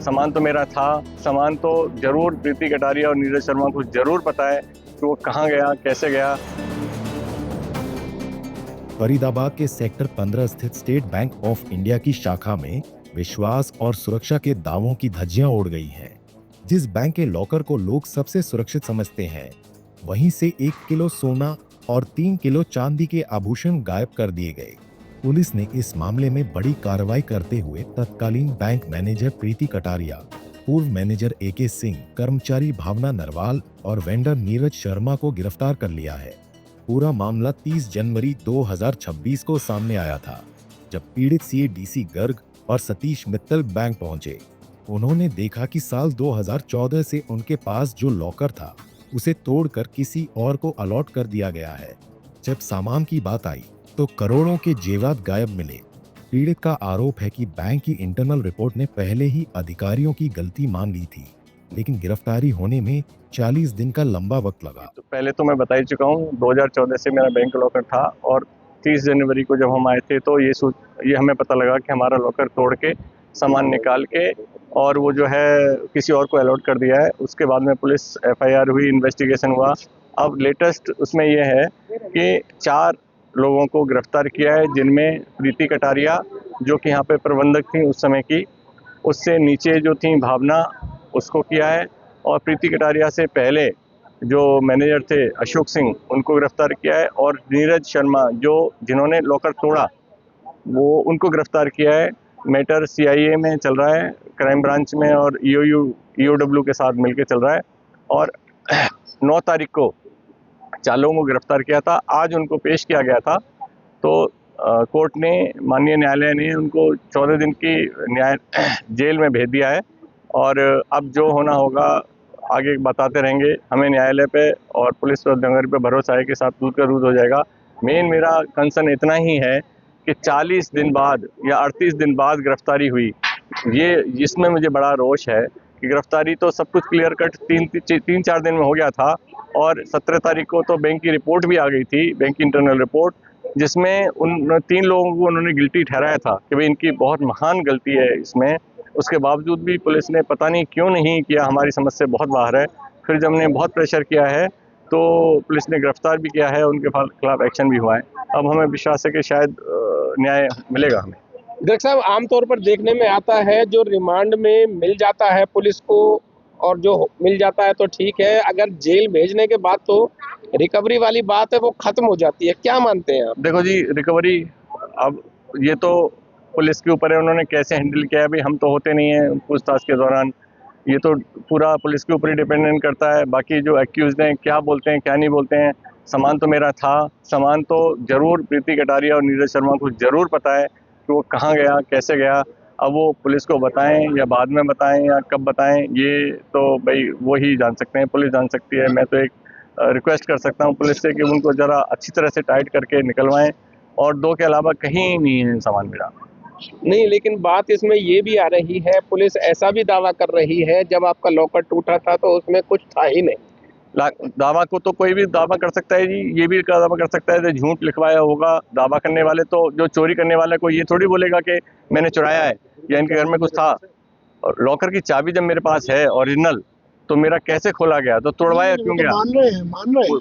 सामान तो मेरा था, सामान तो जरूर प्रीति कटारिया और नीरज शर्मा को जरूर पता है कि वो कहाँ गया, कैसे गया। फरीदाबाद के सेक्टर 15 स्थित स्टेट बैंक ऑफ इंडिया की शाखा में विश्वास और सुरक्षा के दावों की धज्जियां उड़ गई हैं। जिस बैंक के लॉकर को लोग सबसे सुरक्षित समझते हैं, वहीं से 1 किलो सोना और 3 किलो चांदी के आभूषण गायब कर दिए गए। पुलिस ने इस मामले में बड़ी कार्रवाई करते हुए तत्कालीन बैंक मैनेजर प्रीति कटारिया, पूर्व मैनेजर AK सिंह, कर्मचारी भावना नरवाल और वेंडर नीरज शर्मा को गिरफ्तार कर लिया है। पूरा मामला 30 जनवरी 2026 को सामने आया था, जब पीड़ित CA DC गर्ग और सतीश मित्तल बैंक पहुंचे। उन्होंने देखा कि साल 2014 से उनके पास जो लॉकर था, उसे तोड़कर किसी और को अलॉट कर दिया गया है। जब सामान की बात आई तो करोड़ों के जेवरात गायब मिले। पीड़ित का आरोप है कि बैंक की इंटरनल रिपोर्ट ने पहले ही अधिकारियों की गलती मान ली थी, लेकिन गिरफ्तारी होने में 40 दिन का लंबा वक्त लगा। तो पहले तो मैं बता ही चुका हूँ, 2014 से मेरा बैंक लॉकर था और 30 जनवरी को जब हम आए थे तो ये हमें पता लगा कि हमारा लॉकर तोड़ के सामान निकाल के और वो जो है किसी और को अलॉट कर दिया है। उसके बाद में पुलिस FIR हुई, इन्वेस्टिगेशन हुआ। अब लेटेस्ट उसमें ये है कि 4 लोगों को गिरफ्तार किया है, जिनमें प्रीति कटारिया जो कि यहाँ पे प्रबंधक थी उस समय की, उससे नीचे जो थी भावना, उसको किया है। और प्रीति कटारिया से पहले जो मैनेजर थे अशोक सिंह, उनको गिरफ्तार किया है। और नीरज शर्मा जिन्होंने लॉकर तोड़ा, वो उनको गिरफ्तार किया है। मैटर CIA में चल रहा है, क्राइम ब्रांच में, और EOW के साथ मिलकर चल रहा है। और 9 तारीख को 4 लोगों को गिरफ्तार किया था। आज उनको पेश किया गया था, तो कोर्ट ने, माननीय न्यायालय ने उनको 14 दिन की जेल में भेज दिया है। और अब जो होना होगा आगे बताते रहेंगे। हमें न्यायालय पे और पुलिस पर दंगर पे भरोसा है कि साथ दूध का दूध हो जाएगा। मेन मेरा कंसर्न इतना ही है कि 40 दिन बाद या 38 दिन बाद गिरफ्तारी हुई, इसमें मुझे बड़ा रोष है कि गिरफ्तारी तो सब कुछ क्लियर कट 3-4 दिन में हो गया था। और 17 तारीख को तो बैंक की रिपोर्ट भी आ गई थी, बैंक की इंटरनल रिपोर्ट, जिसमें उन 3 लोगों को उन्होंने गिल्टी ठहराया था कि भाई इनकी बहुत महान गलती है इसमें। उसके बावजूद भी पुलिस ने पता नहीं क्यों नहीं किया, हमारी समझ से बहुत बाहर है। फिर जब हमने बहुत प्रेशर किया है तो पुलिस ने गिरफ्तार भी किया है, उनके खिलाफ एक्शन भी हुआ है। अब हमें विश्वास है कि शायद न्याय मिलेगा हमें। डायरेक्टर साहब, आमतौर पर देखने में आता है जो रिमांड में मिल जाता है पुलिस को, और जो मिल जाता है तो ठीक है, अगर जेल भेजने के बाद तो रिकवरी वाली बात है वो खत्म हो जाती है। क्या मानते हैं आप? देखो जी, रिकवरी अब ये तो पुलिस के ऊपर है, उन्होंने कैसे हैंडल किया है। भाई हम तो होते नहीं हैं पूछताछ के दौरान, ये तो पूरा पुलिस के ऊपर ही डिपेंडेंट करता है। बाकी जो एक्यूज्ड हैं क्या बोलते हैं क्या नहीं बोलते हैं। सामान तो मेरा था, सामान तो जरूर प्रीति कटारिया और नीरज शर्मा को जरूर पता है कि वो कहाँ गया, कैसे गया। अब वो पुलिस को बताएं या बाद में बताएं या कब बताएं, ये तो भाई वो ही जान सकते हैं, पुलिस जान सकती है। मैं तो एक रिक्वेस्ट कर सकता हूँ पुलिस से कि उनको ज़रा अच्छी तरह से टाइट करके निकलवाएं, और 2 के अलावा कहीं नहीं है सामान मेरा। नहीं, लेकिन बात इसमें ये भी आ रही है, पुलिस ऐसा भी दावा कर रही है जब आपका लॉकर टूटा था तो उसमें कुछ था ही नहीं। दावा को तो कोई भी दावा कर सकता है जी, ये भी दावा कर सकता है कि झूठ लिखवाया होगा। दावा करने वाले तो, जो चोरी करने वाले को ये थोड़ी बोलेगा कि मैंने चुराया है या इनके घर में कुछ था। और लॉकर की चाबी जब मेरे पास है ओरिजिनल, तो मेरा कैसे खोला गया, तो तोड़वाया क्यों गया?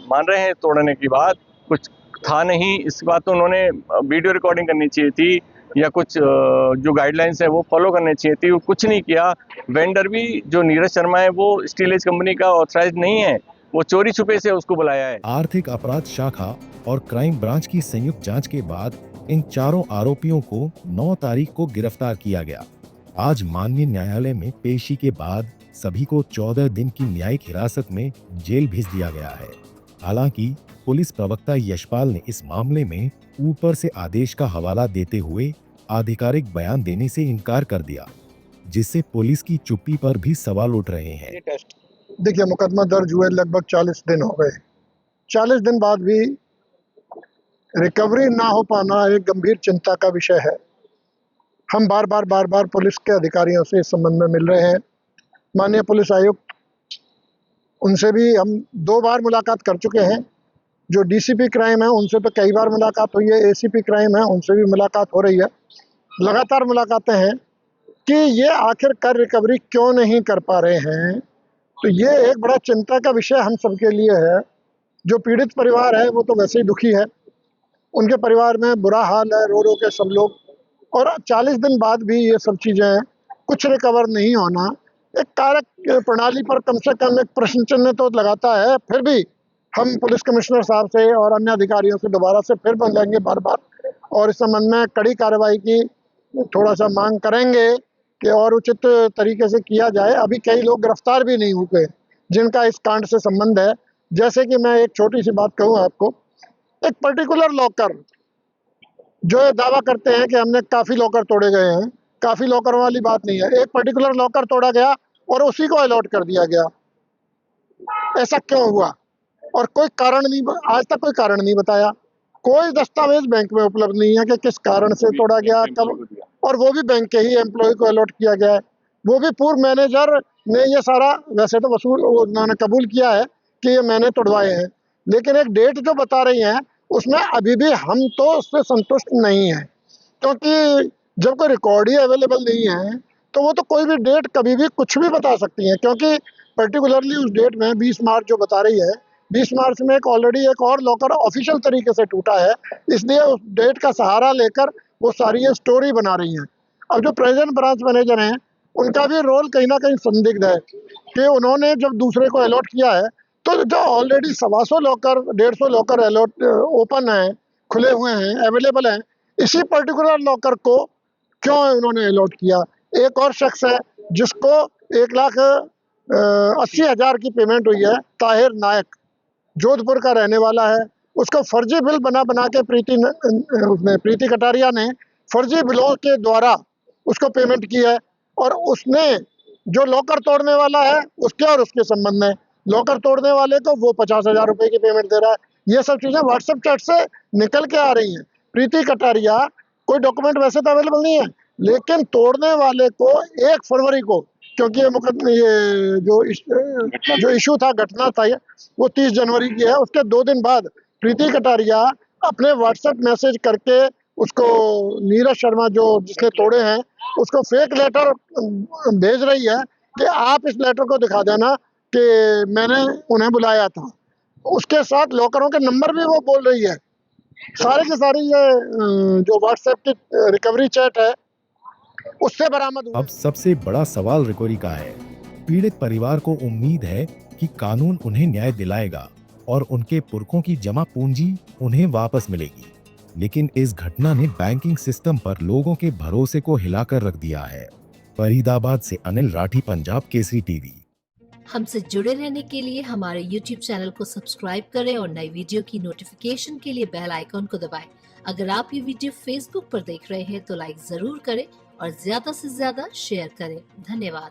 मान रहे हैं तोड़ने की बात, कुछ था नहीं। इस बात तो उन्होंने वीडियो रिकॉर्डिंग करनी चाहिए थी, या कुछ जो गाइडलाइंस है वो फॉलो करनी चाहिए थी। वो कुछ नहीं किया। वेंडर भी जो नीरज शर्मा है वो स्टील एज कंपनी का ऑथराइज्ड नहीं है, वो चोरी छुपे से उसको बुलाया है। आर्थिक अपराध शाखा और क्राइम ब्रांच की संयुक्त जांच के बाद इन चारों आरोपियों को 9 तारीख को गिरफ्तार किया गया। आज माननीय न्यायालय में पेशी के बाद सभी को 14 दिन की न्यायिक हिरासत में जेल भेज दिया गया है। हालांकि पुलिस प्रवक्ता यशपाल ने इस मामले में ऊपर से आदेश का हवाला देते हुए आधिकारिक बयान देने से इनकार कर दिया, जिससे पुलिस की चुप्पी पर भी सवाल उठ रहे हैं। देखिए, मुकदमा दर्ज हुए लगभग 40 दिन हो गए। 40 दिन बाद भी रिकवरी ना हो पाना एक गंभीर चिंता का विषय है। हम बार बार पुलिस के अधिकारियों से इस संबंध में मिल रहे हैं। माननीय पुलिस आयुक्त, उनसे भी हम 2 बार मुलाकात कर चुके हैं। जो DCP क्राइम है उनसे तो कई बार मुलाकात हुई है, ACP क्राइम है उनसे भी मुलाकात हो रही है। लगातार मुलाकातें हैं। कि ये आखिरकार रिकवरी क्यों नहीं कर पा रहे हैं। तो ये एक बड़ा चिंता का विषय हम सबके लिए है। जो पीड़ित परिवार है वो तो वैसे ही दुखी है, उनके परिवार में बुरा हाल है, रो रो के सब लोग, और 40 दिन बाद भी ये सब चीज़ें कुछ रिकवर नहीं होना एक कारक प्रणाली पर कम से कम एक प्रश्न चिन्ह तो लगाता है। फिर भी हम पुलिस कमिश्नर साहब से और अन्य अधिकारियों से दोबारा से फिर मिलेंगे बार बार और इस संबंध में कड़ी कार्रवाई की थोड़ा सा मांग करेंगे कि और उचित तरीके से किया जाए। अभी कई लोग गिरफ्तार भी नहीं हुए जिनका इस कांड से संबंध है। जैसे कि मैं एक छोटी सी बात कहूँ आपको, एक पर्टिकुलर लॉकर जो ये दावा करते हैं कि हमने काफ़ी लॉकर तोड़े गए हैं, काफ़ी लॉकर वाली बात नहीं है। एक पर्टिकुलर लॉकर तोड़ा गया और उसी को अलॉट कर दिया गया। ऐसा क्यों हुआ? और कोई कारण नहीं, आज तक कोई कारण नहीं बताया। कोई दस्तावेज बैंक में उपलब्ध नहीं है कि किस कारण से तोड़ा गया, कब, और वो भी बैंक के ही एम्प्लॉय को अलॉट किया गया है। वो भी पूर्व मैनेजर ने ये सारा, वैसे तो उन्होंने कबूल किया है कि ये मैंने तोड़वाए हैं, लेकिन एक डेट जो बता रही हैं उसमें अभी भी हम तो उससे संतुष्ट नहीं हैं, क्योंकि जब कोई रिकॉर्ड ही अवेलेबल नहीं है तो वो तो कोई भी डेट कभी भी कुछ भी बता सकती है। क्योंकि पर्टिकुलरली उस डेट में 20 मार्च जो बता रही है, 20 मार्च में एक ऑलरेडी एक और लॉकर ऑफिशियल तरीके से टूटा है, इसलिए उस डेट का सहारा लेकर वो सारी ये स्टोरी बना रही हैं। अब जो प्रेजेंट ब्रांच मैनेजर हैं उनका भी रोल कहीं ना कहीं संदिग्ध है कि उन्होंने जब दूसरे को अलॉट किया है तो जो already 125 locker 150 locker allot open है, खुले हुए हैं, अवेलेबल हैं, इसी पर्टिकुलर लॉकर को क्यों उन्होंने अलॉट किया। एक और शख्स है जिसको 1,80,000 की पेमेंट हुई है, ताहिर नायक, जोधपुर का रहने वाला है। उसको फर्जी बिल बना बना के प्रीति कटारिया ने फर्जी बिलों के द्वारा उसको पेमेंट की है, और उसने जो लॉकर तोड़ने वाला है उसके और उसके संबंध में लॉकर तोड़ने वाले को वो 50,000 रुपए की पेमेंट दे रहा है। ये सब चीज़ें व्हाट्सएप चैट से निकल के आ रही हैं। प्रीति कटारिया, कोई डॉक्यूमेंट वैसे तो अवेलेबल नहीं है, लेकिन तोड़ने वाले को 1 फरवरी को, क्योंकि ये जो इशू था, घटना था, वो 30 जनवरी की है, उसके 2 दिन बाद प्रीति कटारिया अपने व्हाट्सएप मैसेज करके उसको, नीरज शर्मा जो जिसने तोड़े हैं, उसको फेक लेटर भेज रही है कि आप इस लेटर को दिखा देना कि मैंने उन्हें बुलाया था। उसके साथ लॉकरों के नंबर भी वो बोल रही है। सारे के सारी ये जो व्हाट्सएप की रिकवरी चैट है उससे बरामद हुए। अब सबसे बड़ा सवाल रिकवरी का है। पीड़ित परिवार को उम्मीद है कि कानून उन्हें न्याय दिलाएगा और उनके पुरखों की जमा पूंजी उन्हें वापस मिलेगी। लेकिन इस घटना ने बैंकिंग सिस्टम पर लोगों के भरोसे को हिलाकर रख दिया है। फरीदाबाद से अनिल राठी, पंजाब केसरी टीवी। हमसे जुड़े रहने के लिए हमारे YouTube चैनल को सब्सक्राइब करें और नई वीडियो की नोटिफिकेशन के लिए बेल आइकॉन को दबाएं। अगर आप ये वीडियो Facebook पर देख रहे हैं तो लाइक जरूर करें और ज्यादा से ज्यादा शेयर करें। धन्यवाद।